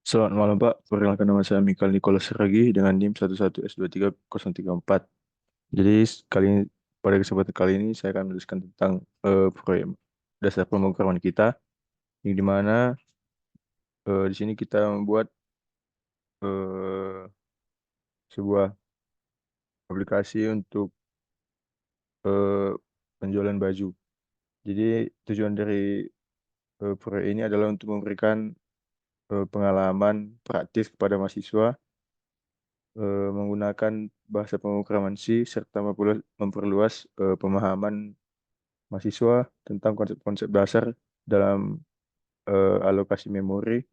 Selamat malam Pak, perkenalkan nama saya Mikal Nicholas Ragi dengan NIM 11S23034. Jadi kali ini, pada kesempatan kali ini saya akan menuliskan tentang proyek dasar pemrograman kita, yang dimana di sini kita membuat eh, sebuah aplikasi untuk eh, penjualan baju. Jadi tujuan dari proyek ini adalah untuk memberikan pengalaman praktis kepada mahasiswa menggunakan bahasa pemrograman C serta memperluas pemahaman mahasiswa tentang konsep-konsep dasar dalam alokasi memori,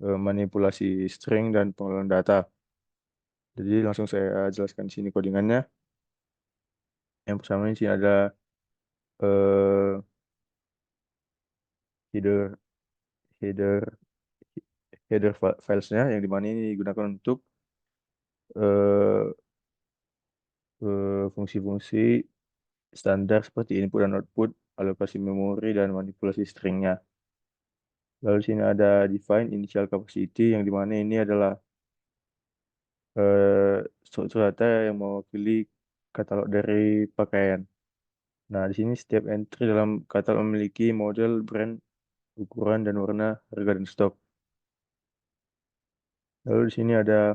manipulasi string, dan pengelolaan data. Jadi langsung saya jelaskan di sini codingannya. Yang pertama di sini ada eh, header header filesnya yang dimana ini digunakan untuk eh, fungsi-fungsi standar seperti input dan output, alokasi memori, dan manipulasi stringnya. Lalu di sini ada define initial capacity yang dimana ini adalah struktur data yang mewakili katalog dari pakaian. Nah, di sini setiap entry dalam katalog memiliki model, brand, ukuran, dan warna, harga, dan stok. Lalu di sini ada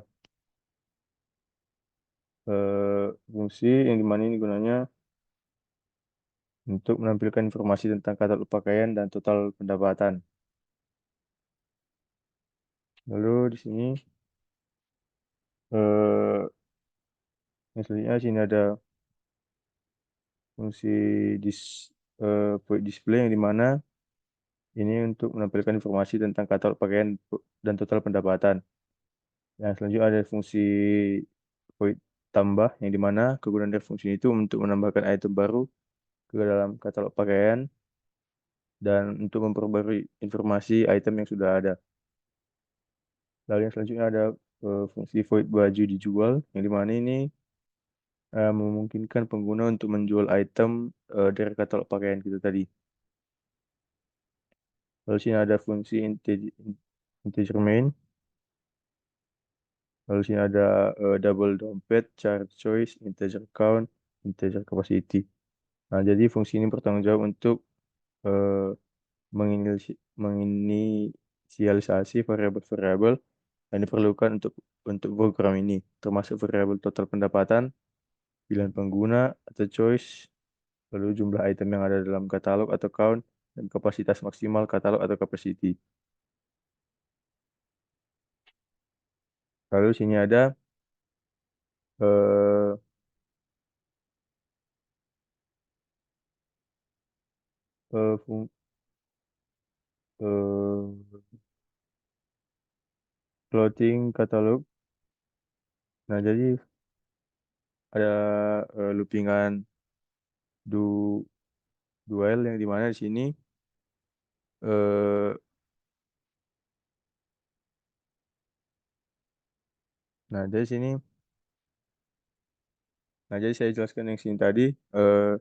fungsi yang dimana ini gunanya untuk menampilkan informasi tentang katalog pakaian dan total pendapatan. Lalu di sini eh, yang selanjutnya di sini ada fungsi void display yang dimana ini untuk menampilkan informasi tentang katalog pakaian dan total pendapatan. Yang selanjutnya ada fungsi void tambah yang dimana kegunaan dari fungsi itu untuk menambahkan item baru ke dalam katalog pakaian dan untuk memperbarui informasi item yang sudah ada. Lalu yang selanjutnya ada fungsi void baju dijual yang dimana ini memungkinkan pengguna untuk menjual item dari katalog pakaian kita tadi. Lalu sini ada fungsi integer main. Lalu sini ada double dompet, char choice, integer count, integer capacity. Nah, jadi fungsi ini bertanggung jawab untuk eh, menginisialisasi variabel-variabel yang diperlukan untuk program ini, termasuk variabel total pendapatan, pilihan pengguna atau choice, lalu jumlah item yang ada dalam katalog atau count, dan kapasitas maksimal katalog atau capacity. Lalu sini ada eh, eh, fung- eh, floating katalog. Nah, jadi ada loopingan do duel yang dimana di sini eh, nah dari sini nah jadi saya jelaskan yang sini tadi eh,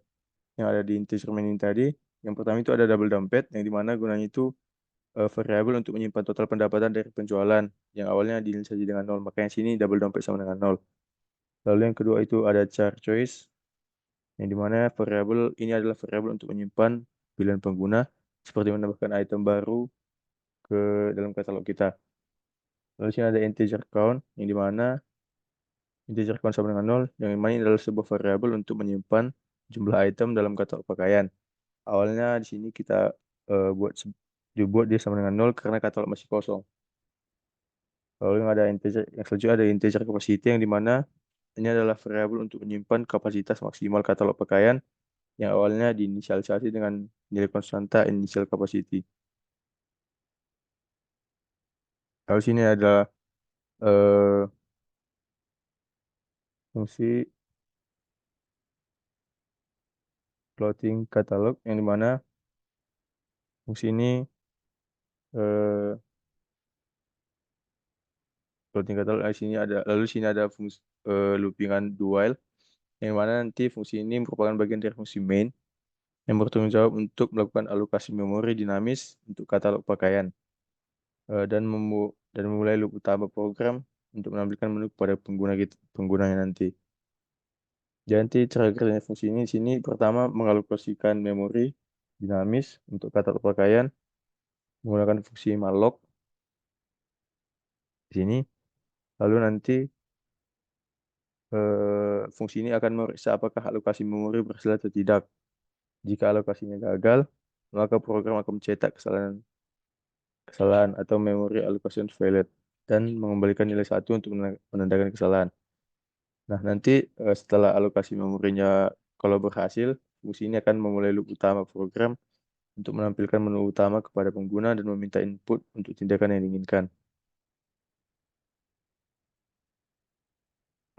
yang ada di instrumen ini tadi. Yang pertama itu ada double dompet yang dimana gunanya itu variabel untuk menyimpan total pendapatan dari penjualan yang awalnya diinisialisasi dengan nol, makanya sini double dompet sama dengan nol. Lalu yang kedua itu ada char choice yang dimana variabel ini adalah variabel untuk menyimpan pilihan pengguna seperti menambahkan item baru ke dalam katalog kita. Lalu sini ada integer count yang dimana integer count sama dengan nol, yang mana ini adalah sebuah variabel untuk menyimpan jumlah item dalam katalog pakaian. Awalnya di sini kita dibuat dia sama dengan nol karena katalog masih kosong. Lalu yang selanjutnya ada integer capacity yang dimana ini adalah variabel untuk menyimpan kapasitas maksimal katalog pakaian yang awalnya diinisialisasi dengan nilai konstanta initial capacity. Lalu sini ada eh, fungsi floating catalog yang dimana fungsi ini eh, floating catalog sini ada, lalu sini ada fungsi loopingan do while yang mana nanti fungsi ini merupakan bagian dari fungsi main yang bertanggung jawab untuk melakukan alokasi memori dinamis untuk katalog pakaian dan dan memulai loop utama program untuk menampilkan menu kepada penggunanya nanti. Jadi cara kerjanya fungsi ini di sini pertama mengalokasikan memori dinamis untuk katalog pakaian menggunakan fungsi malloc di sini. Lalu nanti fungsi ini akan memeriksa apakah alokasi memori berhasil atau tidak. Jika alokasinya gagal, maka program akan mencetak kesalahan kesalahan atau memory allocation failed dan mengembalikan nilai 1 untuk menandakan kesalahan. Nah, nanti setelah alokasi memorinya kalau berhasil, fungsi ini akan memulai loop utama program untuk menampilkan menu utama kepada pengguna dan meminta input untuk tindakan yang diinginkan.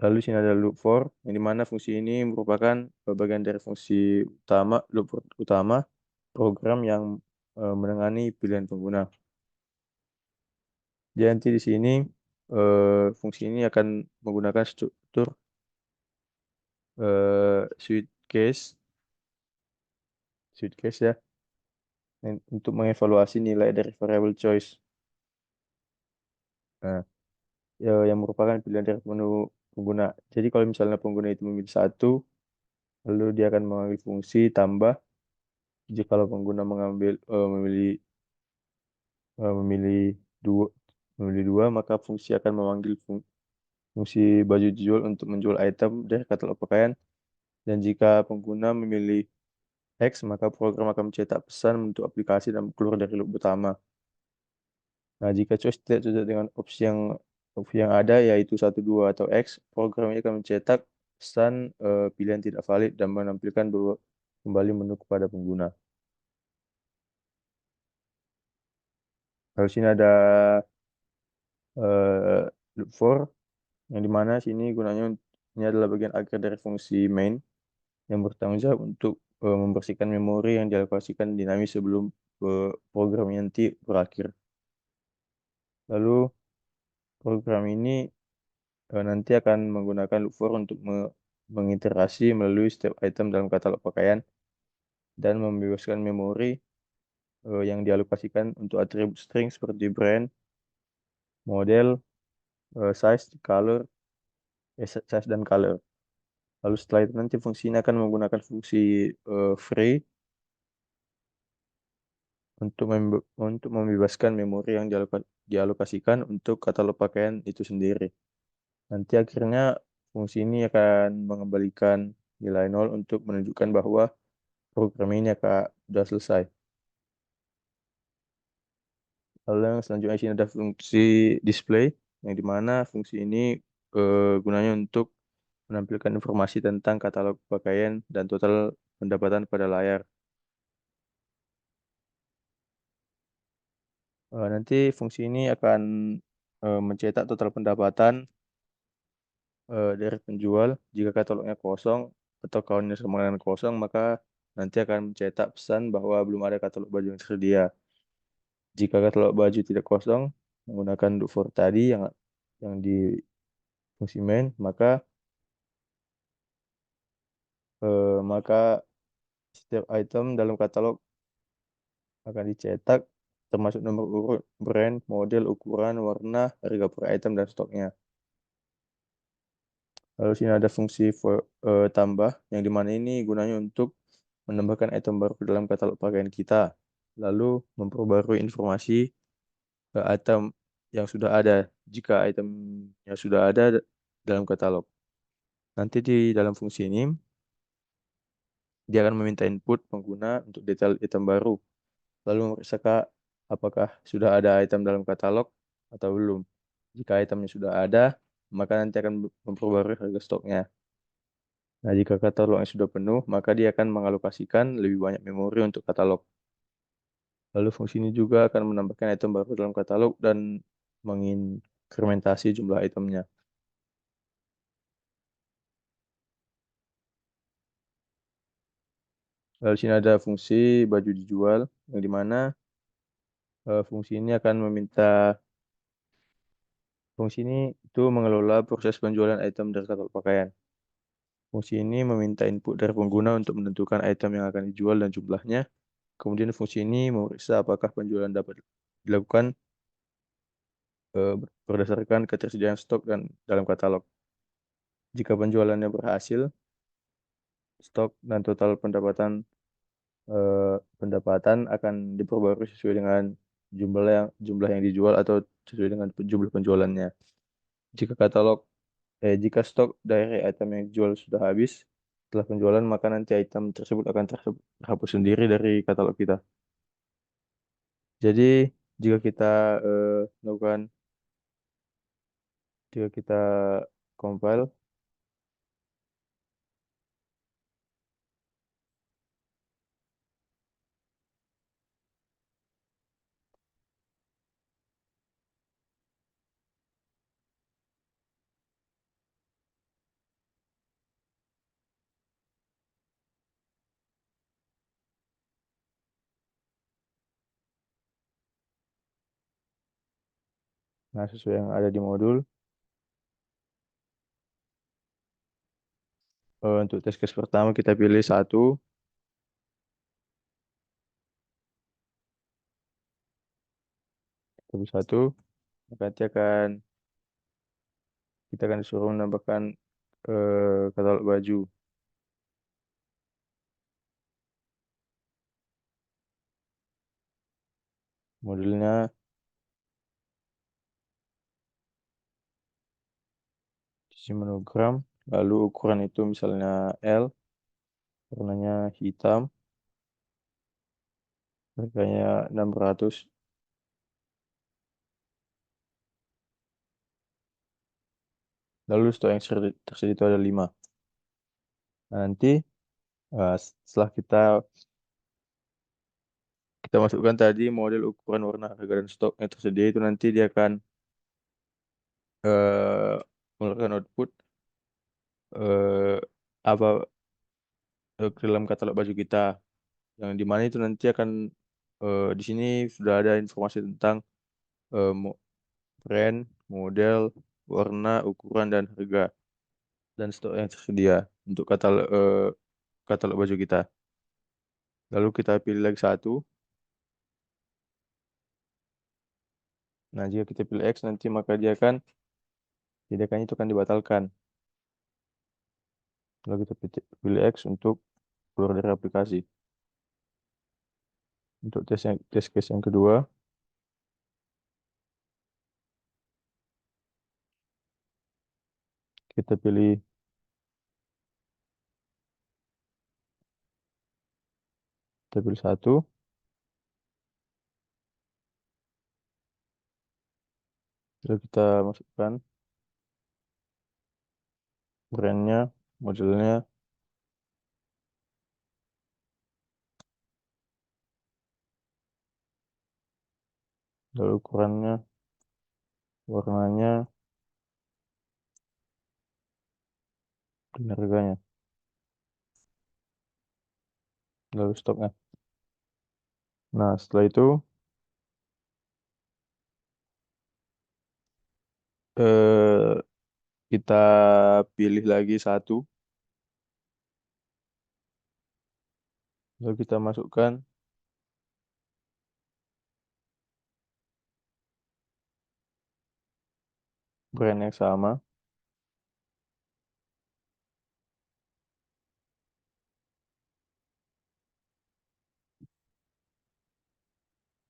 Lalu sini ada loop for, yang dimana fungsi ini merupakan bagian dari fungsi loop utama program yang menangani pilihan pengguna. Jadi nanti di sini fungsi ini akan menggunakan struktur suite case ya, untuk mengevaluasi nilai dari variable choice. Nah, yang merupakan pilihan dari menu pengguna. Jadi kalau misalnya pengguna itu memilih satu, lalu dia akan mengambil fungsi tambah. Jika kalau pengguna eh, memilih dua, memilih dua, maka fungsi akan memanggil fungsi baju dijual untuk menjual item dari katalog pakaian. Dan jika pengguna memilih X, maka program akan mencetak pesan untuk aplikasi dan keluar dari loop utama. Nah, jika choice tidak cocok dengan opsi yang ada, yaitu 1, 2, atau X, program ini akan mencetak pesan pilihan tidak valid dan menampilkan kembali menu kepada pengguna. Lalu sini ada eh, loop for, yang dimana sini gunanya ini adalah bagian akhir dari fungsi main yang bertanggung jawab untuk membersihkan memori yang dialokasikan dinamis sebelum program nanti berakhir. Lalu program ini nanti akan menggunakan loop for untuk mengiterasi melalui setiap item dalam katalog pakaian dan membebaskan memori yang dialokasikan untuk atribut string seperti brand, model, size, size dan color. Lalu setelah itu nanti fungsi ini akan menggunakan fungsi free untuk membebaskan memori yang dialokasikan untuk katalog pakaian itu sendiri. Nanti akhirnya fungsi ini akan mengembalikan nilai 0 untuk menunjukkan bahwa program ini sudah selesai. Lalu yang selanjutnya sini ada fungsi display, yang dimana fungsi ini gunanya untuk menampilkan informasi tentang katalog pakaian dan total pendapatan pada layar. Nanti fungsi ini akan mencetak total pendapatan dari penjual. Jika katalognya kosong atau kaunnya sama dengan kosong, maka nanti akan mencetak pesan bahwa belum ada katalog baju yang tersedia. Jika katalog baju tidak kosong, menggunakan loop for tadi yang di fungsi main, maka setiap item dalam katalog akan dicetak termasuk nomor urut, brand, model, ukuran, warna, harga per item dan stoknya. Lalu sini ada fungsi tambah yang dimana ini gunanya untuk menambahkan item baru ke dalam katalog pakaian kita, lalu memperbarui informasi ke item yang sudah ada jika item yang sudah ada dalam katalog. Nanti di dalam fungsi ini dia akan meminta input pengguna untuk detail item baru, lalu memeriksa apakah sudah ada item dalam katalog atau belum. Jika itemnya sudah ada, maka nanti akan memperbarui harga stoknya. Nah, jika katalognya sudah penuh, maka dia akan mengalokasikan lebih banyak memori untuk katalog. Lalu fungsi ini juga akan menambahkan item baru dalam katalog dan menginkrementasi jumlah itemnya. Lalu sini ada fungsi baju dijual, yang dimana fungsi ini akan fungsi ini itu mengelola proses penjualan item dari katalog pakaian. Fungsi ini meminta input dari pengguna untuk menentukan item yang akan dijual dan jumlahnya. Kemudian fungsi ini memeriksa apakah penjualan dapat dilakukan berdasarkan ketersediaan stok dan dalam katalog. Jika penjualannya berhasil, stok dan total pendapatan akan diperbarui sesuai dengan jumlah yang dijual atau sesuai dengan jumlah penjualannya. Jika katalog jika stok dari item yang dijual sudah habis setelah penjualan, maka nanti item tersebut akan terhapus sendiri dari katalog kita. Jadi jika kita eh, melakukan jika kita compile, nah sesuai yang ada di modul, untuk test case pertama kita pilih satu, maka nanti kita akan disuruh menambahkan katalog baju. Modelnya isi monogram, lalu ukuran itu misalnya L, warnanya hitam, harganya 600, lalu stok yang tersedia itu ada 5. Nah, nanti setelah kita masukkan tadi model, ukuran, warna, harga, dan stok yang tersedia itu, nanti dia akan eh, mengeluarkan output eh, apa ke dalam katalog baju kita, yang dimana itu nanti akan di sini sudah ada informasi tentang eh, mo- brand, model, warna, ukuran, dan harga, dan stok yang tersedia untuk katalog baju kita. Lalu kita pilih lagi satu. Nah, jika kita pilih X nanti, maka tindakannya itu akan dibatalkan. Lalu kita pilih X untuk keluar dari aplikasi. Untuk tes case yang kedua, kita pilih satu, lalu kita masukkan brandnya, modelnya, lalu ukurannya, warnanya, dan harganya, lalu stoknya. Nah, setelah itu eh, kita pilih lagi satu, lalu kita masukkan brand yang sama,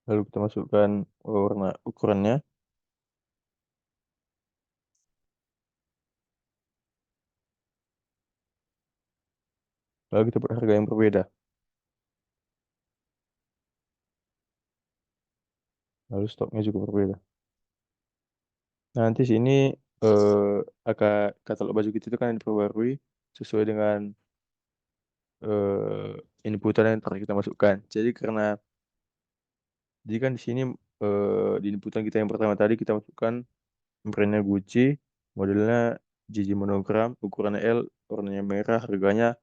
lalu kita masukkan warna, ukurannya, lalu kita buat harga yang berbeda, lalu stoknya juga berbeda. Nah, nanti sini katalog baju kita itu kan diperbarui sesuai dengan inputan yang telah kita masukkan. Jadi kan di sini di inputan kita yang pertama tadi kita masukkan brandnya Gucci, modelnya Gigi Monogram, ukurannya L, warnanya merah, harganya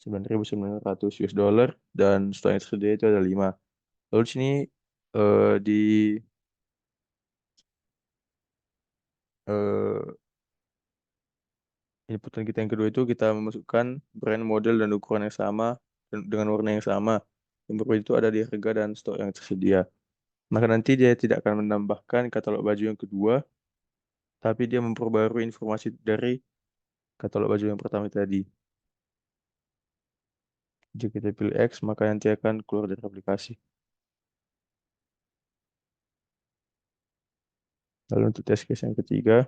9.900 US dollar, dan stok yang tersedia itu ada 5. Lalu di sini di eh, inputan kita yang kedua itu kita memasukkan brand, model, dan ukuran yang sama, dan dengan warna yang sama. Yang berbeda itu ada di harga dan stok yang tersedia. Maka nanti dia tidak akan menambahkan katalog baju yang kedua, tapi dia memperbarui informasi dari katalog baju yang pertama tadi. Jika kita pilih X, maka nanti akan keluar dari aplikasi. Lalu untuk test case yang ketiga,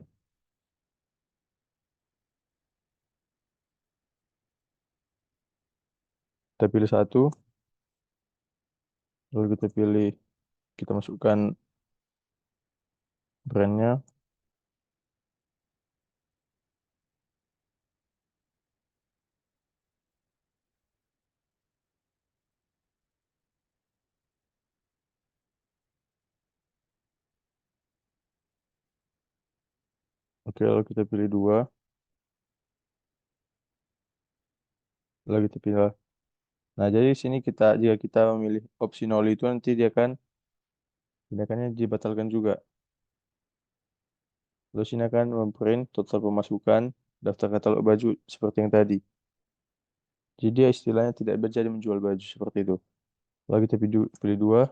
kita pilih satu, lalu kita masukkan brandnya. Oke, lalu kita pilih dua, lalu kita pilih. Nah, jadi di sini jika kita memilih opsi nol itu nanti dia akan tindakannya dibatalkan juga. Lalu sini akan memprint total pemasukan daftar katalog baju seperti yang tadi. Jadi dia istilahnya tidak jadi menjual baju seperti itu. Lalu kita pilih dua,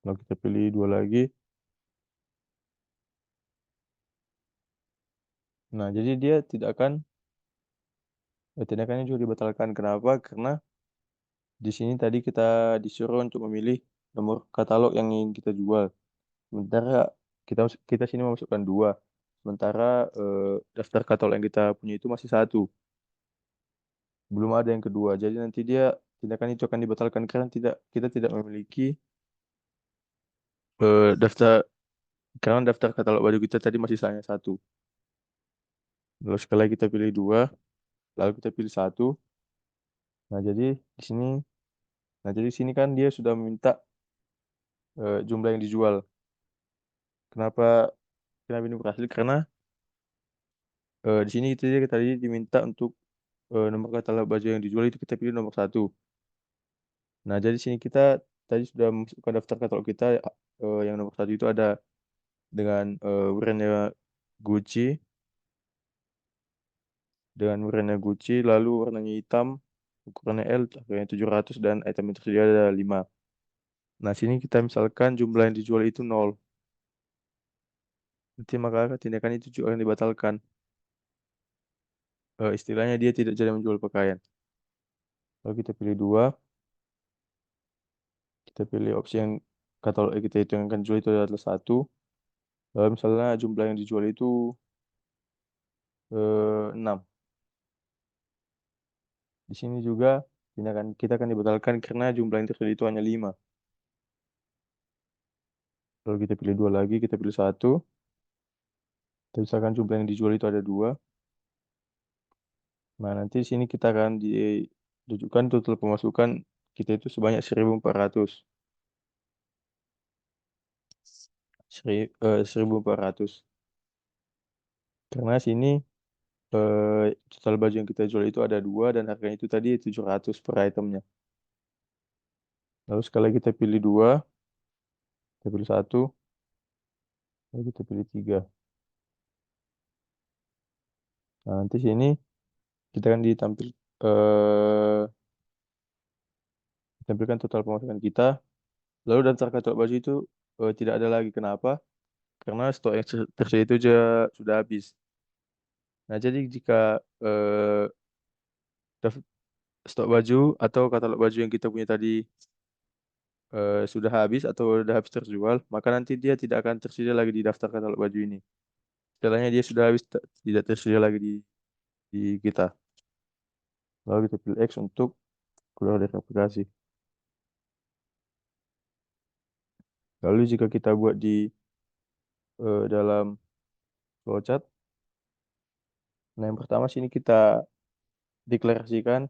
lalu kita pilih dua lagi. Nah, jadi dia tindakannya juga dibatalkan. Kenapa? Karena di sini tadi kita disuruh untuk memilih nomor katalog yang ingin kita jual. Sementara kita sini memasukkan dua. Sementara daftar katalog yang kita punya itu masih satu. Belum ada yang kedua. Jadi nanti tindakan itu akan dibatalkan karena kita tidak memiliki daftar karena daftar katalog baju kita tadi masih hanya satu. Lalu sekali lagi kita pilih dua, lalu kita pilih satu. Nah jadi di sini, kan dia sudah meminta jumlah yang dijual. Kenapa kenapa ini berhasil? Karena di sini kita tadi diminta untuk nomor katalog baju yang dijual itu kita pilih nomor satu. Nah jadi sini kita tadi sudah masukkan daftar katalog kita yang nomor satu itu ada dengan brandnya Gucci, lalu warnanya hitam, ukurannya L, harganya 700 dan item yang tersedia ada 5. Nah, sini kita misalkan jumlah yang dijual itu 0. Nanti maka tindakan itu juga akan dibatalkan. Istilahnya dia tidak jadi menjual pakaian. Lalu kita pilih dua, kita pilih opsi yang katalog kita itu yang akan jual itu adalah satu. Lalu misalnya jumlah yang dijual itu 6. Di sini juga tindakan kita akan dibatalkan karena jumlah yang tersedia itu hanya 5. Lalu kita pilih dua lagi, kita pilih satu. Kita misalkan jumlah yang dijual itu ada 2. Nah, nanti di sini kita akan ditunjukkan total pemasukan kita itu sebanyak 1.400. 1.400. Karena sini total baju yang kita jual itu ada 2 dan harganya itu tadi 700 per itemnya. Lalu sekali lagi kita pilih dua, kita pilih satu, lalu kita pilih 3. Nah, nanti sini kita akan eh, ditampilkan total pemasukan kita. Lalu daftar katalog baju itu tidak ada lagi. Kenapa? Karena stok yang tersedia itu sudah habis. Nah, jadi jika eh, stok baju atau katalog baju yang kita punya tadi sudah habis atau sudah habis terjual, maka nanti dia tidak akan tersedia lagi di daftar katalog baju ini. Setelahnya dia sudah habis tidak tersedia lagi di kita. Lalu kita pilih X untuk keluar dari aplikasi. Lalu jika kita buat di dalam flowchart, nah yang pertama sini kita deklarasikan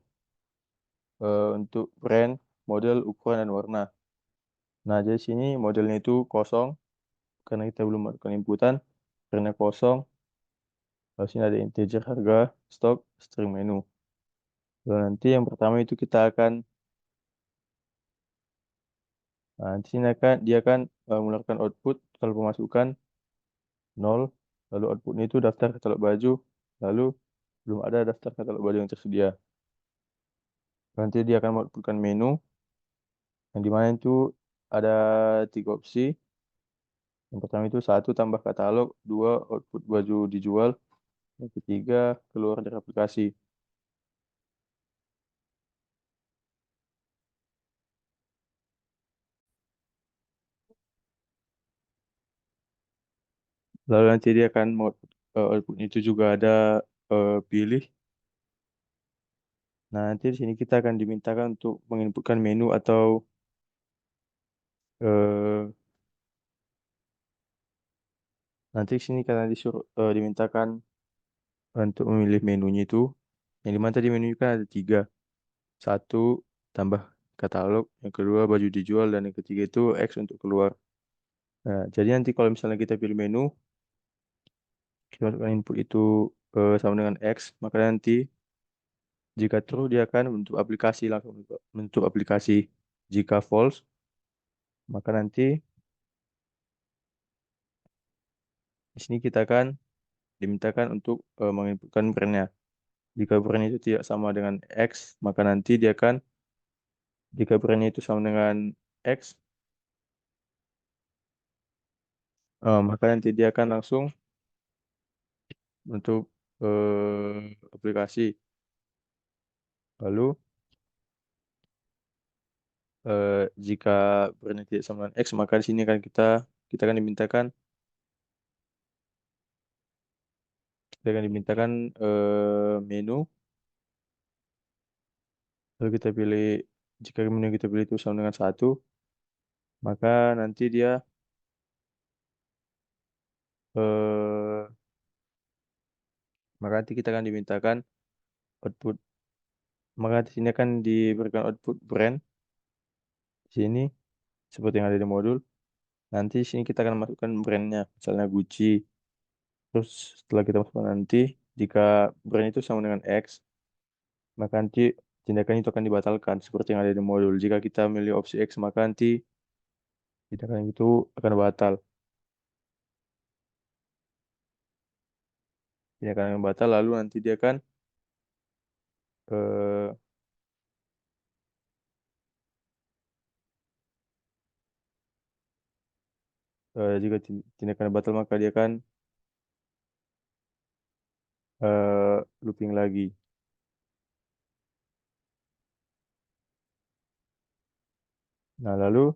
untuk brand, model, ukuran, dan warna. Nah, jadi sini modelnya itu kosong karena kita belum melakukan inputan. Brandnya kosong. Lalu sini ada integer harga, stok, string menu. Lalu nanti yang pertama itu nanti sini dia akan mengeluarkan output kalau pemasukan 0. Lalu outputnya itu daftar katalog baju. Lalu belum ada daftar katalog baju yang tersedia. Nanti dia akan mengoutputkan menu. yang dimana itu ada 3 opsi. Yang pertama itu satu tambah katalog, dua output baju dijual, yang ketiga keluar dari aplikasi. Lalu nanti dia akan mau output itu juga ada pilih. Nah, nanti di sini kita akan dimintakan untuk menginputkan menu atau eh, nanti di sini karena disuruh dimintakan untuk memilih menunya itu. Yang dimana tadi menunya kan ada 3. Satu tambah katalog, yang kedua baju dijual, dan yang ketiga itu X untuk keluar. Nah, jadi nanti kalau misalnya kita pilih menu, kita masukkan input itu sama dengan X, maka nanti jika true dia akan bentuk aplikasi langsung bentuk aplikasi. Jika false, maka nanti di sini kita akan dimintakan untuk menginputkan brandnya. Jika brand itu tidak sama dengan X, maka nanti dia akan jika brandnya itu sama dengan X, maka nanti dia akan langsung untuk aplikasi. Lalu jika brandnya tidak sama dengan X, maka di sini kan kita akan dimintakan menu. Lalu kita pilih jika menu yang kita pilih itu sama dengan satu, maka nanti dia eh, maka nanti kita akan dimintakan output. Maka di sini akan diberikan output brand di sini seperti yang ada di modul. Nanti di sini kita akan masukkan brandnya, misalnya Gucci. Terus setelah kita masukkan nanti, jika brand itu sama dengan X, maka nanti tindakan itu akan dibatalkan seperti yang ada di modul. Jika kita memilih opsi X, maka nanti tindakan itu akan batal. Tindakan yang batal lalu nanti dia akan eh, jika tindakan batal maka dia akan looping lagi. Nah, lalu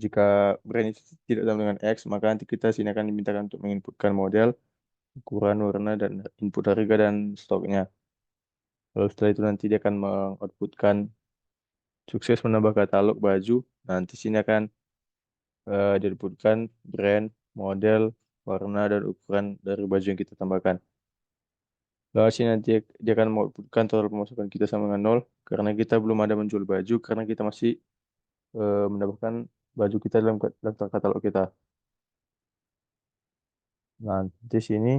jika brand itu tidak sama dengan X, maka nanti kita sini akan dimintakan untuk menginputkan model, ukuran, warna, dan input harga dan stoknya. Lalu setelah itu nanti dia akan mengoutputkan sukses menambah katalog baju. Nanti sini akan diinputkan brand, model, warna, dan ukuran dari baju yang kita tambahkan. Lalu sini nanti dia akan mengoutputkan total pemasukan kita sama dengan 0, karena kita belum ada menjual baju, karena kita masih menambahkan baju kita dalam daftar katalog kita. Nah, di sini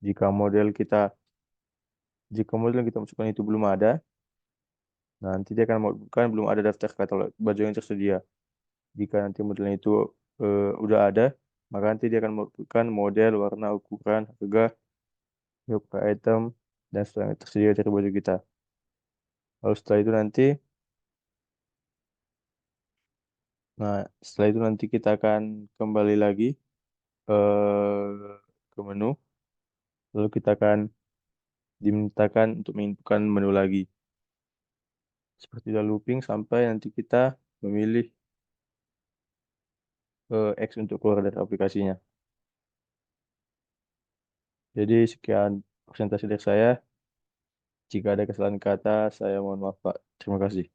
jika model kita jika model yang kita masukkan itu belum ada, nanti dia akan menunjukkan belum ada daftar katalog baju yang tersedia. Jika nanti modelnya itu udah ada, maka nanti dia akan menunjukkan model, warna, ukuran, harga, beberapa item, dan setelah yang tersedia dari baju kita. Lalu setelah itu nanti, nah setelah itu nanti kita akan kembali lagi ke menu, lalu kita akan dimintakan untuk menginputkan menu lagi. Seperti udah looping sampai nanti kita memilih X untuk keluar dari aplikasinya. Jadi sekian presentasi dari saya. Jika ada kesalahan kata, saya mohon maaf, Pak. Terima kasih.